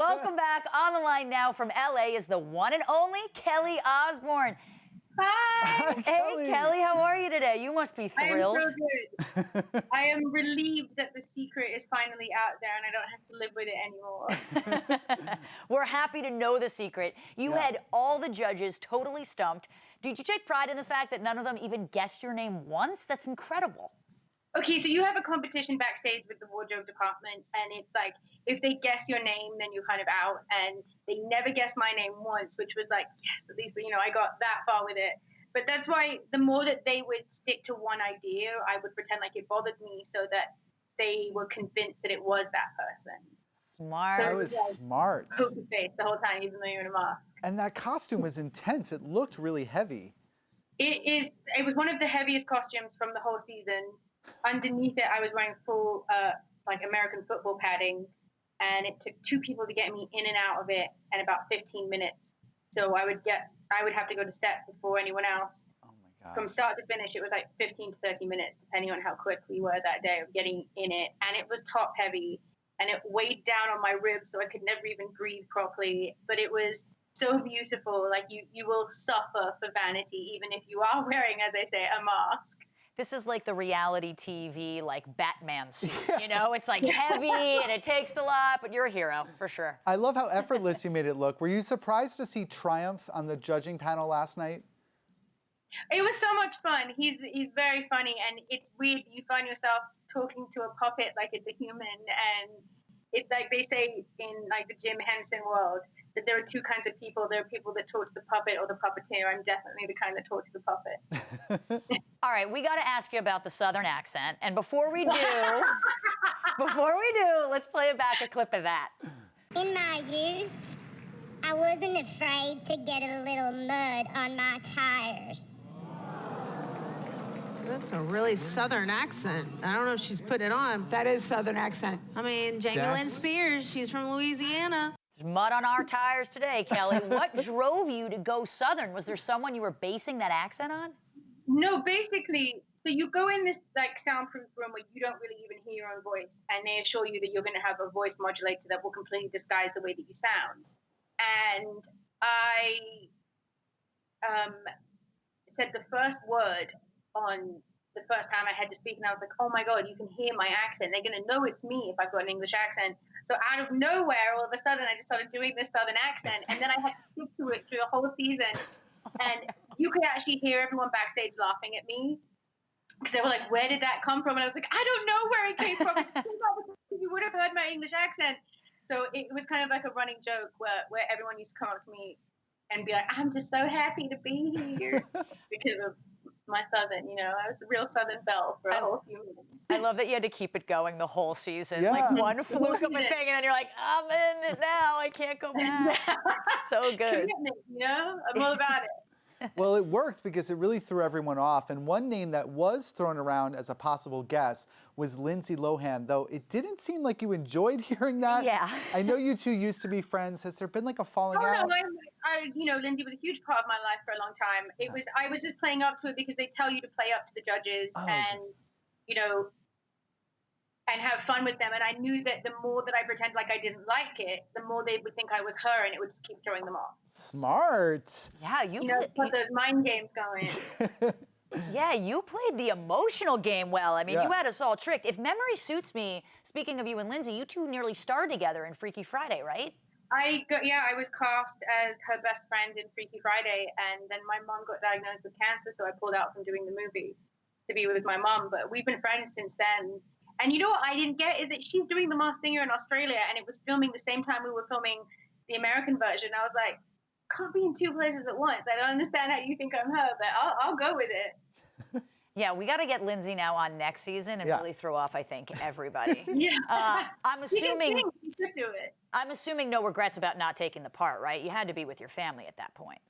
Welcome back. On the line now from LA is the one and only Kelly Osbourne. Hi. Hey, Kelly, how are you today? You must be thrilled. I am so good. I am relieved that the secret is finally out there and I don't have to live with it anymore. We're happy to know the secret. You had all the judges totally stumped. Did you take pride in the fact that none of them even guessed your name once? That's incredible. Okay, so you have a competition backstage with the wardrobe department, and it's like, if they guess your name, then you're kind of out. And they never guessed my name once, which was like, yes, at least, I got that far with it. But that's why the more that they would stick to one idea, I would pretend like it bothered me so that they were convinced that it was that person. Smart. So that was smart. Poker face the whole time, even though you're in a mask. And that costume was intense. It looked really heavy. It was one of the heaviest costumes from the whole season. Underneath it, I was wearing full, like American football padding, and it took 2 people to get me in and out of it, and about 15 minutes. So I would have to go to set before anyone else. Oh my gosh. From start to finish, it was like 15 to 30 minutes, depending on how quick we were that day of getting in it. And it was top heavy, and it weighed down on my ribs, so I could never even breathe properly. But it was so beautiful. Like you will suffer for vanity, even if you are wearing, as I say, a mask. This is like the reality TV, like Batman suit, It's like heavy and it takes a lot, but you're a hero, for sure. I love how effortless you made it look. Were you surprised to see Triumph on the judging panel last night? It was so much fun. He's very funny, and it's weird. You find yourself talking to a puppet like it's a human, and it's like they say in like the Jim Henson world that there are 2 kinds of people. There are people that talk to the puppet or the puppeteer. I'm definitely the kind that talk to the puppet. All right, we got to ask you about the Southern accent. And before we do, let's play back a clip of that. In my youth, I wasn't afraid to get a little mud on my tires. That's a really Southern accent. I don't know if she's put it on. That is Southern accent. I mean, Jacqueline Spears, she's from Louisiana. There's mud on our tires today, Kelly. What drove you to go Southern? Was there someone you were basing that accent on? No, basically, so you go in this like soundproof room where you don't really even hear your own voice, and they assure you that you're going to have a voice modulator that will completely disguise the way that you sound. And I said the first word on the first time I had to speak, and I was like, oh my God, you can hear my accent. They're going to know it's me if I've got an English accent. So out of nowhere, all of a sudden, I just started doing this Southern accent, and then I had to stick to it through the whole season. And you could actually hear everyone backstage laughing at me because they were like, where did that come from? And I was like, I don't know where it came from. It came out because you would have heard my English accent. So it was kind of like a running joke where everyone used to come up to me and be like, I'm just so happy to be here because of my Southern, I was a real Southern belle for a whole few minutes. I love that you had to keep it going the whole season. Yeah. Like one fluke of a thing, and then you're like, I'm in it now. I can't go back. It's so good. Commitment, I'm all about it. Well, it worked because it really threw everyone off. And one name that was thrown around as a possible guess was Lindsay Lohan, though it didn't seem like you enjoyed hearing that. Yeah. I know you 2 used to be friends. Has there been like a falling out? No, Lindsay was a huge part of my life for a long time. I was just playing up to it because they tell you to play up to the judges and have fun with them. And I knew that the more that I pretend like I didn't like it, the more they would think I was her, and it would just keep throwing them off. Smart. Yeah, put those mind games going. Yeah, you played the emotional game well. I mean, you had us all tricked. If memory suits me, speaking of you and Lindsay, you 2 nearly starred together in Freaky Friday, right? I was cast as her best friend in Freaky Friday, and then my mom got diagnosed with cancer, so I pulled out from doing the movie to be with my mom. But we've been friends since then. And you know what I didn't get is that she's doing The Masked Singer in Australia, and it was filming the same time we were filming the American version. I was like, can't be in 2 places at once. I don't understand how you think I'm her, but I'll go with it. Yeah, we got to get Lindsay now on next season and really throw off, I think, everybody. I'm assuming You could do it. I'm assuming no regrets about not taking the part, right? You had to be with your family at that point.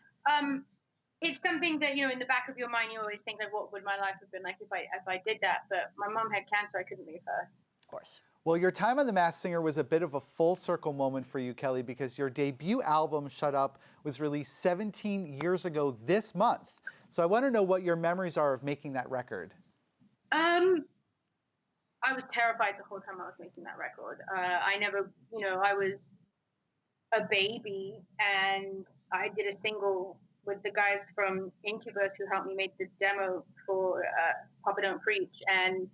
It's something that, in the back of your mind, you always think, like, what would my life have been like if I did that? But my mom had cancer. I couldn't leave her. Of course. Well, your time on The Masked Singer was a bit of a full circle moment for you, Kelly, because your debut album, Shut Up, was released 17 years ago this month. So I want to know what your memories are of making that record. I was terrified the whole time I was making that record. I never, a baby, and I did a single with the guys from Incubus who helped me make the demo for Papa Don't Preach, and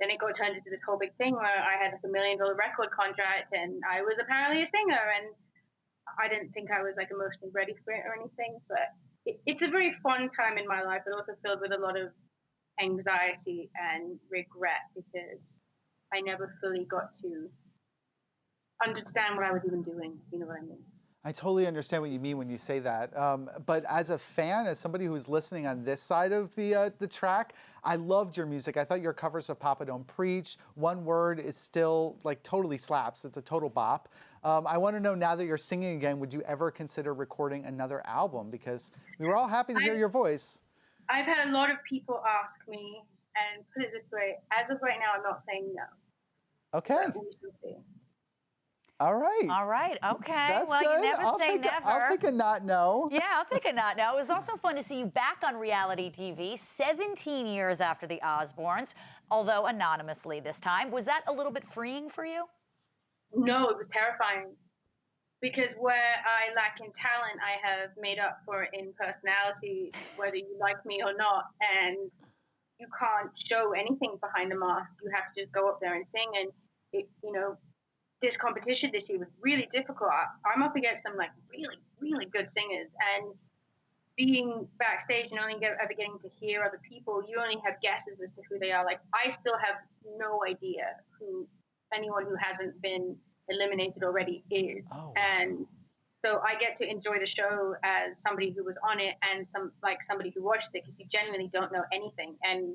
then it got turned into this whole big thing where I had like $1 million record contract, and I was apparently a singer, and I didn't think I was like emotionally ready for it or anything, but it's a very fun time in my life, but also filled with a lot of anxiety and regret because I never fully got to understand what I was even doing, you know what I mean? I totally understand what you mean when you say that. But as a fan, as somebody who's listening on this side of the track, I loved your music. I thought your covers of Papa Don't Preach, One Word is still like totally slaps. It's a total bop. I want to know, now that you're singing again, would you ever consider recording another album? Because we were all happy to hear your voice. I've had a lot of people ask me, and put it this way, as of right now, I'm not saying no. Okay. But we shall see. All right. All right. Okay. That's well, good. you never say never. I'll take a not no. Yeah, I'll take a not no. It was also fun to see you back on reality TV 17 years after the Osbournes, although anonymously this time. Was that a little bit freeing for you? No, it was terrifying. Because where I lack in talent, I have made up for in personality, whether you like me or not. And you can't show anything behind a mask. You have to just go up there and sing. And, this competition this year was really difficult. I'm up against some like really, really good singers. And being backstage and only ever getting to hear other people, you only have guesses as to who they are. Like, I still have no idea who anyone who hasn't been eliminated already is. Oh, wow. And so I get to enjoy the show as somebody who was on it and somebody who watched it, because you genuinely don't know anything. And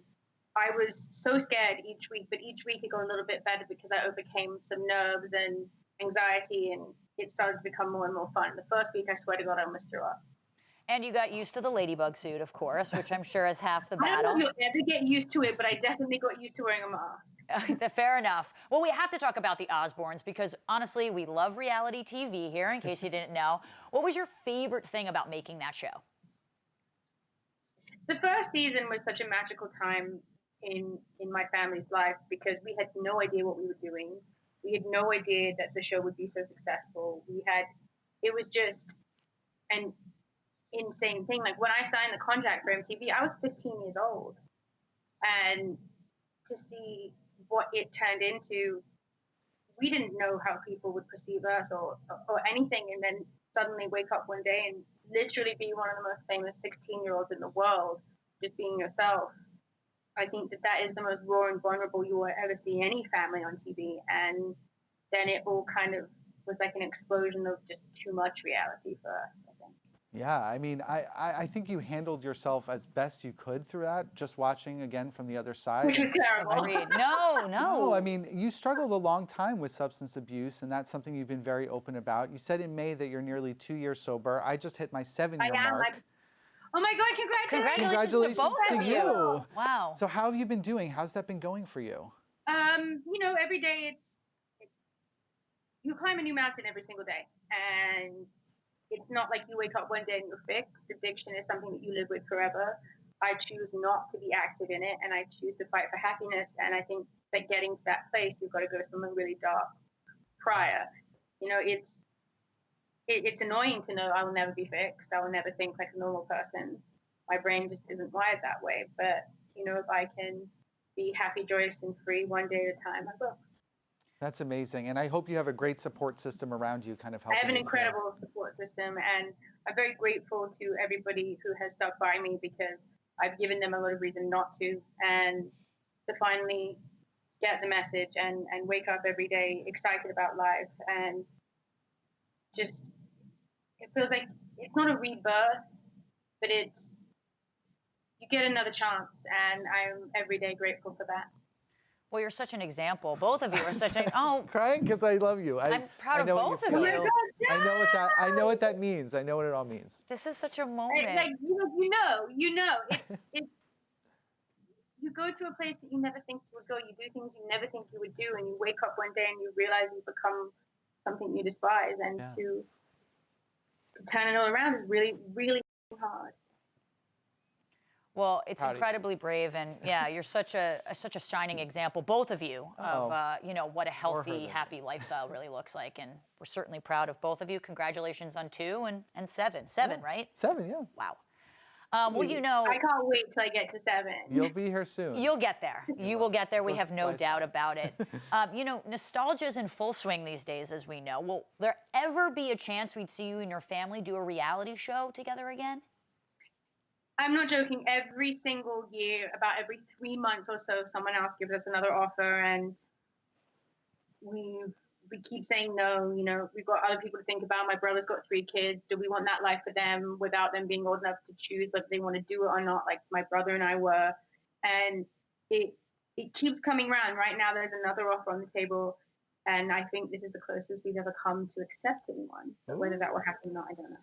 I was so scared each week, but each week it got a little bit better because I overcame some nerves and anxiety, and it started to become more and more fun. The first week, I swear to God, I almost threw up. And you got used to the ladybug suit, of course, which I'm sure is half the I battle. don't know if you'll ever get used to it, but I definitely got used to wearing a mask. Fair enough. Well, we have to talk about the Osbournes because, honestly, we love reality TV here, in case you didn't know. What was your favorite thing about making that show? The first season was such a magical time in my family's life because we had no idea what we were doing. We had no idea that the show would be so successful. It was just an insane thing. Like, when I signed the contract for MTV, I was 15 years old. And to see what it turned into, we didn't know how people would perceive us or anything. And then suddenly wake up one day and literally be one of the most famous 16-year-olds in the world, just being yourself. I think that is the most raw and vulnerable you will ever see any family on TV. And then it all kind of was like an explosion of just too much reality for us, I think. Yeah, I mean, I think you handled yourself as best you could through that, just watching again from the other side. Which was terrible. No, I mean, you struggled a long time with substance abuse, and that's something you've been very open about. You said in May that you're nearly 2 years sober. I just hit my 7-year mark. Oh my God, congratulations. Congratulations to both of you. Wow. So how have you been doing? How's that been going for you? Every day you climb a new mountain every single day. And it's not like you wake up one day and you're fixed. Addiction is something that you live with forever. I choose not to be active in it, and I choose to fight for happiness. And I think that getting to that place, you've got to go something really dark prior. It's annoying to know I will never be fixed. I will never think like a normal person. My brain just isn't wired that way. But, if I can be happy, joyous, and free one day at a time, I will. That's amazing. And I hope you have a great support system around you, kind of helping. I have an incredible support system, and I'm very grateful to everybody who has stuck by me because I've given them a lot of reason not to, and to finally get the message and wake up every day excited about life. And just, it feels like it's not a rebirth, but you get another chance, and I'm every day grateful for that. Well, you're such an example. Both of you are such an crying because I love you. I'm proud of both of you. I know what that means. I know what it all means. This is such a moment. Like, you go to a place that you never think you would go. You do things you never think you would do, and you wake up one day and you realize you've become something you despise. And to turn it all around is really, really hard. Well, it's Proud of you. incredibly brave, and yeah, you're such a shining example, both of you, of what a healthy, happy lifestyle really looks like, and we're certainly proud of both of you. Congratulations on 2 and 7, right? 7, yeah. Wow. Well, you know, I can't wait till I get to 7. You'll be here soon. you'll get there. You will get there. We Goes have no flies doubt by. about it. You know, nostalgia's in full swing these days, as we know. Will there ever be a chance we'd see you and your family do a reality show together again? I'm not joking. Every single year, about every 3 months or so, someone else gives us another offer, and we keep saying no. You know, we've got other people to think about. My brother's got 3 kids. Do we want that life for them without them being old enough to choose whether they want to do it or not, like my brother and I were? And it keeps coming around. Right now, there's another offer on the table, and I think this is the closest we've ever come to accepting one. But whether that will happen or not, I don't know.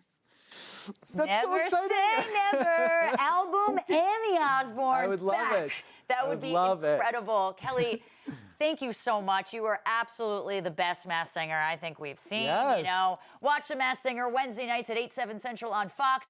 That's Never so exciting. say never. Album and the Osbournes. I would love back. it. That I would would be love it. incredible. Kelly, thank you so much. You were absolutely the best Masked Singer I think we've seen. Yes. You know, watch The Masked Singer Wednesday nights at 8, 7 Central on Fox.